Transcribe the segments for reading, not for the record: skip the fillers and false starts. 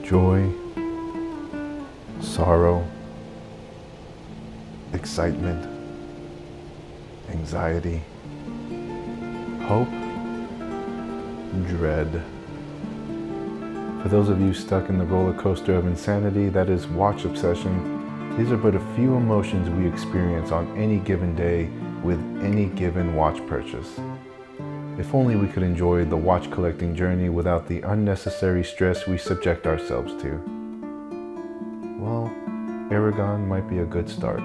Joy, sorrow, excitement, anxiety, hope, dread. For those of you stuck in the roller coaster of insanity that is watch obsession, these are but a few emotions we experience on any given day with any given watch purchase. If only we could enjoy the watch collecting journey without the unnecessary stress we subject ourselves to. Well, Aragon might be a good start.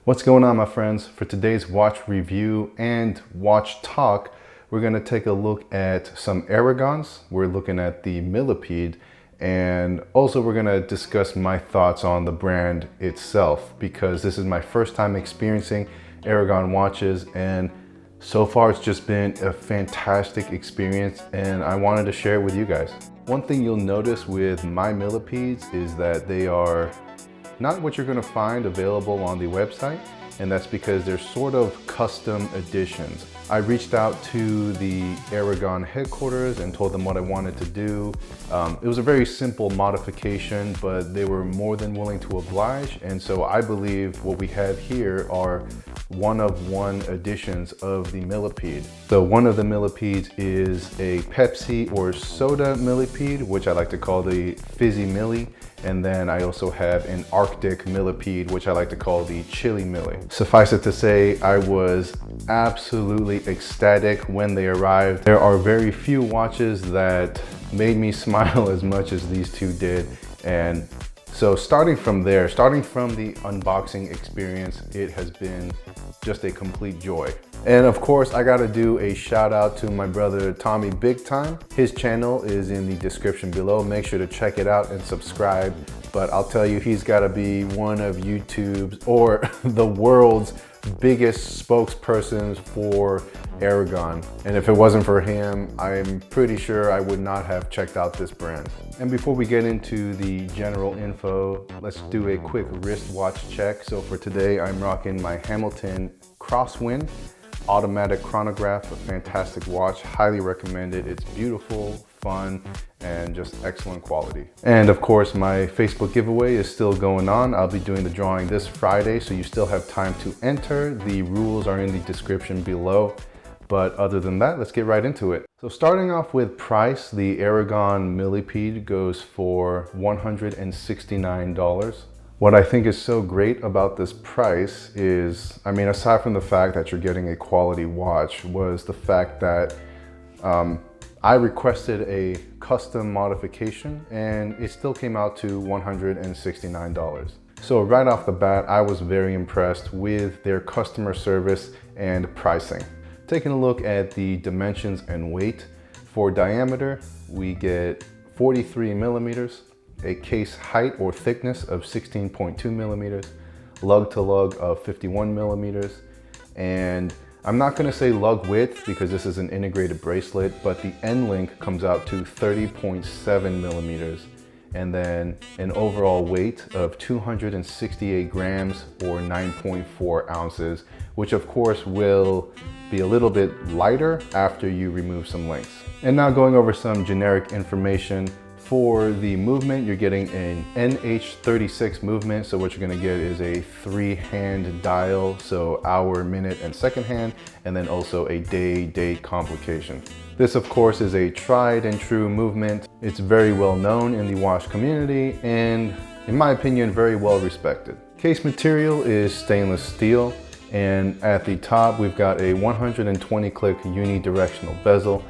What's going on, my friends? For today's watch review and watch talk, we're going to take a look at some Aragons. We're looking at the Millipede, and also we're going to discuss my thoughts on the brand itself, because this is my first time experiencing Aragon watches, and so far it's just been a fantastic experience, and I wanted to share it with you guys. One thing you'll notice with my Millipedes is that they are not what you're going to find available on the website, and that's because they're sort of custom editions. I reached out to the Aragon headquarters and told them what I wanted to do. It was a very simple modification, but they were more than willing to oblige, and so I believe what we have here are one-of-one editions of the Millipede. So one of the Millipedes is a Pepsi or soda Millipede, which I like to call the Fizzy Millie. And then I also have an Arctic Millipede, which I like to call the Chili Millie. Suffice it to say, I was absolutely ecstatic when they arrived. There are very few watches that made me smile as much as these two did. And so starting from there, starting from the unboxing experience, it has been just a complete joy. And of course, I gotta do a shout out to my brother Tommy Big Time. His channel is in the description below. Make sure to check it out and subscribe. But I'll tell you, he's gotta be one of YouTube's or the world's biggest spokespersons for Aragon. And if it wasn't for him, I'm pretty sure I would not have checked out this brand. And before we get into the general info, let's do a quick wristwatch check. So for today, I'm rocking my Hamilton Crosswind automatic chronograph, a fantastic watch, highly recommend it. It's beautiful, fun, and just excellent quality. And of course, my Facebook giveaway is still going on. I'll be doing the drawing this Friday, so you still have time to enter. The rules are in the description below. But other than that, let's get right into it. So starting off with price, the Aragon Millipede goes for $169. What I think is so great about this price is, I mean, aside from the fact that you're getting a quality watch, was the fact that I requested a custom modification and it still came out to $169. So right off the bat, I was very impressed with their customer service and pricing. Taking a look at the dimensions and weight, for diameter, we get 43 millimeters, a case height or thickness of 16.2 millimeters, lug to lug of 51 millimeters, and I'm not going to say lug width because this is an integrated bracelet, but the end link comes out to 30.7 millimeters, and then an overall weight of 268 grams or 9.4 ounces, which of course will be a little bit lighter after you remove some links. And now going over some generic information. For the movement, you're getting an NH36 movement. So what you're gonna get is a 3-hand dial, so hour, minute, and second hand, and then also a day, date complication. This of course is a tried and true movement. It's very well known in the watch community and in my opinion, very well respected. Case material is stainless steel, and at the top, we've got a 120 click unidirectional bezel.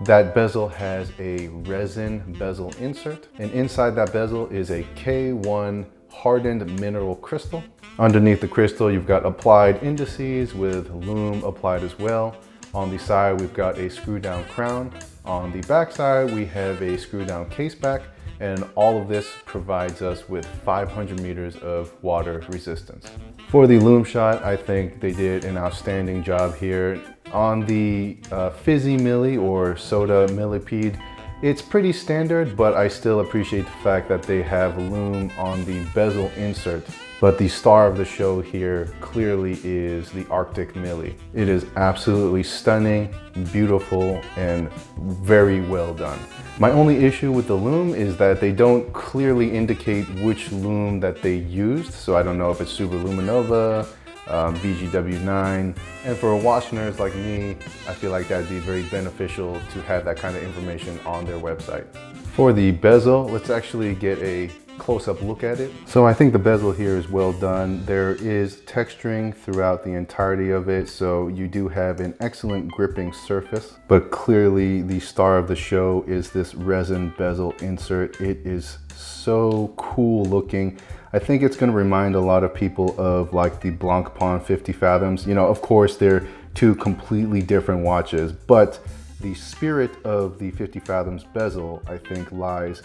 That bezel has a resin bezel insert, and inside that bezel is a K1 hardened mineral crystal. Underneath the crystal, you've got applied indices with lume applied as well. On the side, we've got a screw down crown. On the back side, we have a screw down case back, and all of this provides us with 500 meters of water resistance. For the Lumeshot, I think they did an outstanding job here. On the fizzy milli or soda millipede, it's pretty standard, but I still appreciate the fact that they have lume on the bezel insert. But the star of the show here clearly is the Arctic Milli. It is absolutely stunning, beautiful, and very well done. My only issue with the lume is that they don't clearly indicate which lume that they used. So I don't know if it's Super Luminova, BGW9. And for watch nerds like me, I feel like that'd be very beneficial to have that kind of information on their website. For the bezel, let's actually get a close-up look at it. So I think the bezel here is well done. There is texturing throughout the entirety of it, so you do have an excellent gripping surface, but clearly the star of the show is this resin bezel insert. It is so cool looking. I think it's going to remind a lot of people of like the Blancpain 50 Fathoms. You know, of course they're two completely different watches, but the spirit of the 50 Fathoms bezel, I think, lies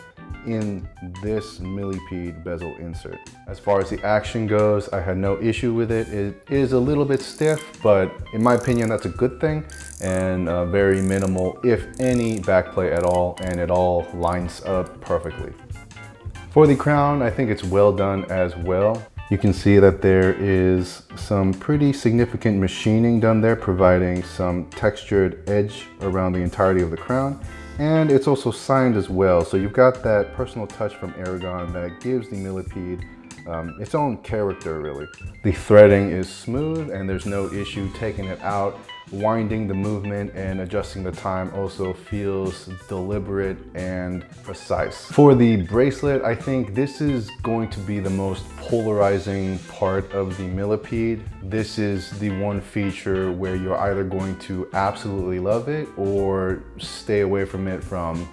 in this Millipede bezel insert. As far as the action goes, I had no issue with it. It is a little bit stiff, but in my opinion, that's a good thing, and very minimal, if any, backplay at all, and it all lines up perfectly. For the crown, I think it's well done as well. You can see that there is some pretty significant machining done there, providing some textured edge around the entirety of the crown. And it's also signed as well. So you've got that personal touch from Aragon that gives the Millipede its own character, really. The threading is smooth and there's no issue taking it out. Winding the movement and adjusting the time also feels deliberate and precise. For the bracelet, I think this is going to be the most polarizing part of the Millipede. This is the one feature where you're either going to absolutely love it or stay away from it from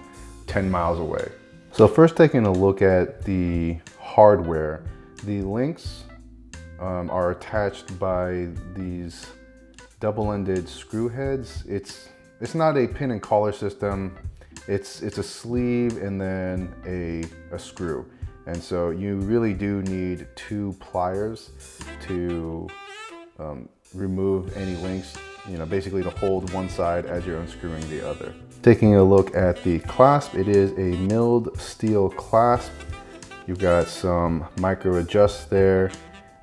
10 miles away. So first, taking a look at the hardware, the links are attached by these double-ended screw heads. It's not a pin and collar system. It's a sleeve and then a screw. And so you really do need two pliers to remove any links, you know, basically to hold one side as you're unscrewing the other. Taking a look at the clasp, it is a milled steel clasp. You've got some micro adjusts there.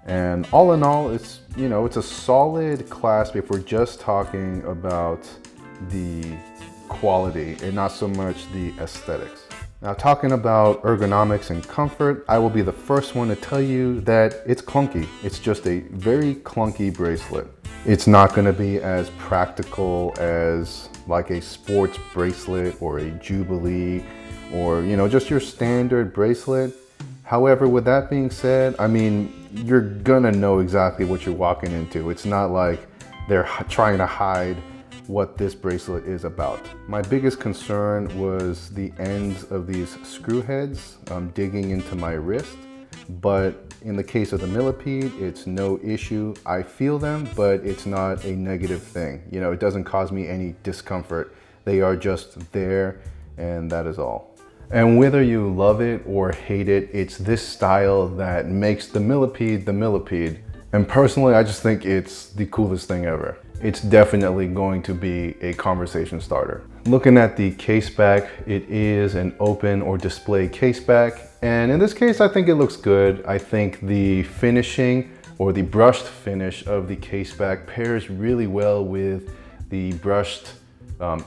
And all in all, it's, you know, it's a solid clasp if we're just talking about the quality and not so much the aesthetics. Now, talking about ergonomics and comfort, I will be the first one to tell you that it's clunky. It's just a very clunky bracelet. It's not going to be as practical as like a sports bracelet or a Jubilee or, you know, just your standard bracelet. However, with that being said, I mean, you're gonna know exactly what you're walking into. It's not like they're trying to hide what this bracelet is about. My biggest concern was the ends of these screw heads digging into my wrist. But in the case of the Millipede, it's no issue. I feel them, but it's not a negative thing. You know, it doesn't cause me any discomfort. They are just there, and that is all. And whether you love it or hate it, it's this style that makes the Millipede the Millipede. And personally, I just think it's the coolest thing ever. It's definitely going to be a conversation starter. Looking at the caseback, it is an open or display caseback. And in this case, I think it looks good. I think the finishing or the brushed finish of the caseback pairs really well with the brushed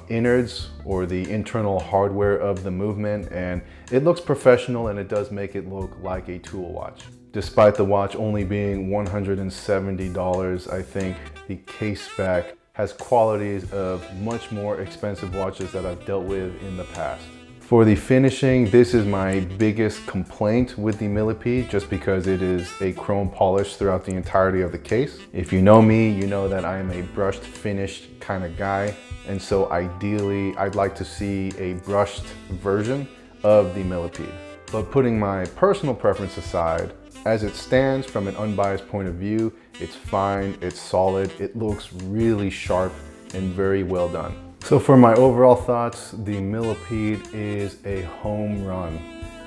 innards or the internal hardware of the movement, and it looks professional and it does make it look like a tool watch. Despite the watch only being $170, I think the caseback has qualities of much more expensive watches that I've dealt with in the past. For the finishing, this is my biggest complaint with the Millipede, just because it is a chrome polish throughout the entirety of the case. If you know me, you know that I am a brushed finished kind of guy. And so ideally, I'd like to see a brushed version of the Millipede. But putting my personal preference aside, as it stands from an unbiased point of view, it's fine, it's solid, it looks really sharp and very well done. So for my overall thoughts, the Millipede is a home run.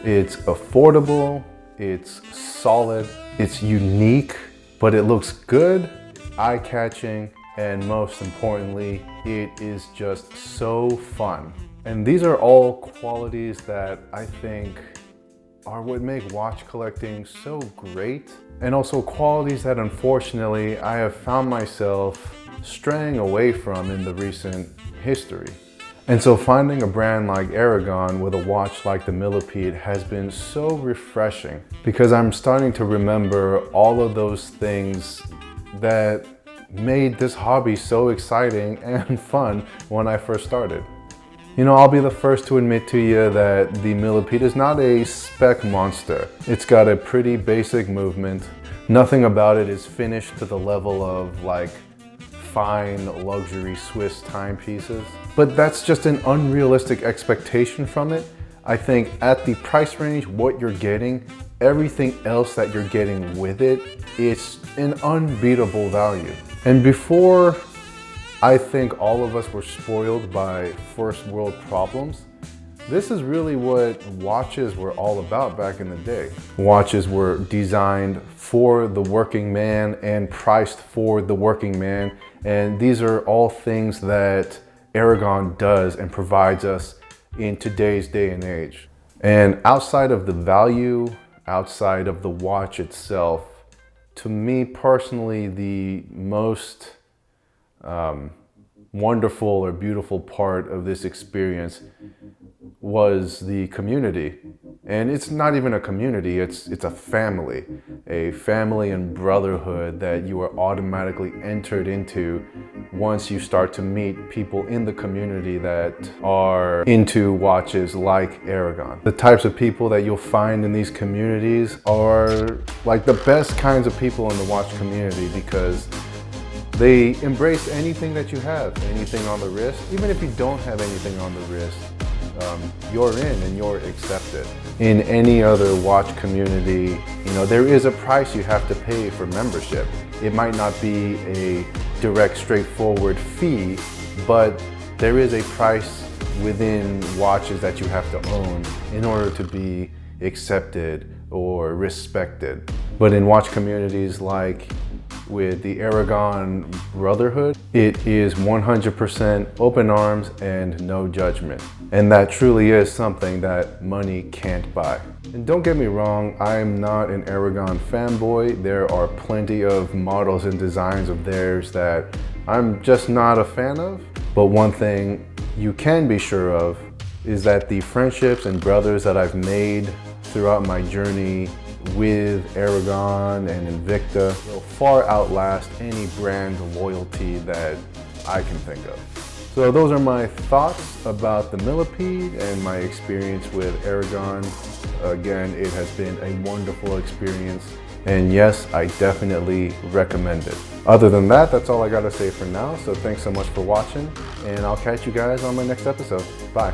It's affordable, it's solid, it's unique, but it looks good, eye-catching, and most importantly, it is just so fun. And these are all qualities that I think are what make watch collecting so great, and also qualities that unfortunately I have found myself straying away from in the recent history. And so finding a brand like Aragon with a watch like the Millipede has been so refreshing, because I'm starting to remember all of those things that made this hobby so exciting and fun when I first started. You know, I'll be the first to admit to you that the Millipede is not a spec monster. It's got a pretty basic movement. Nothing about it is finished to the level of like fine luxury Swiss timepieces. But that's just an unrealistic expectation from it. I think at the price range, what you're getting, everything else that you're getting with it, it's an unbeatable value. And before I think all of us were spoiled by first world problems, this is really what watches were all about back in the day. Watches were designed for the working man and priced for the working man. And these are all things that Aragon does and provides us in today's day and age. And outside of the value, outside of the watch itself, to me personally, the most wonderful or beautiful part of this experience was the community. And it's not even a community, it's a family and brotherhood that you are automatically entered into once you start to meet people in the community that are into watches like Aragon. The types of people that you'll find in these communities are like the best kinds of people in the watch community, because they embrace anything that you have, anything on the wrist. Even if you don't have anything on the wrist, you're in and you're accepted. In any other watch community, you know, there is a price you have to pay for membership. It might not be a direct, straightforward fee, but there is a price within watches that you have to own in order to be accepted or respected. But in watch communities like with the Aragon Brotherhood, it is 100% open arms and no judgment. And that truly is something that money can't buy. And don't get me wrong, I'm not an Aragon fanboy. There are plenty of models and designs of theirs that I'm just not a fan of. But one thing you can be sure of is that the friendships and brothers that I've made throughout my journey with Aragon and Invicta will far outlast any brand loyalty that I can think of. So those are my thoughts about the Millipede and my experience with Aragon. Again, it has been a wonderful experience, and yes, I definitely recommend it. Other than that, that's all I gotta say for now. So thanks so much for watching, and I'll catch you guys on my next episode. Bye.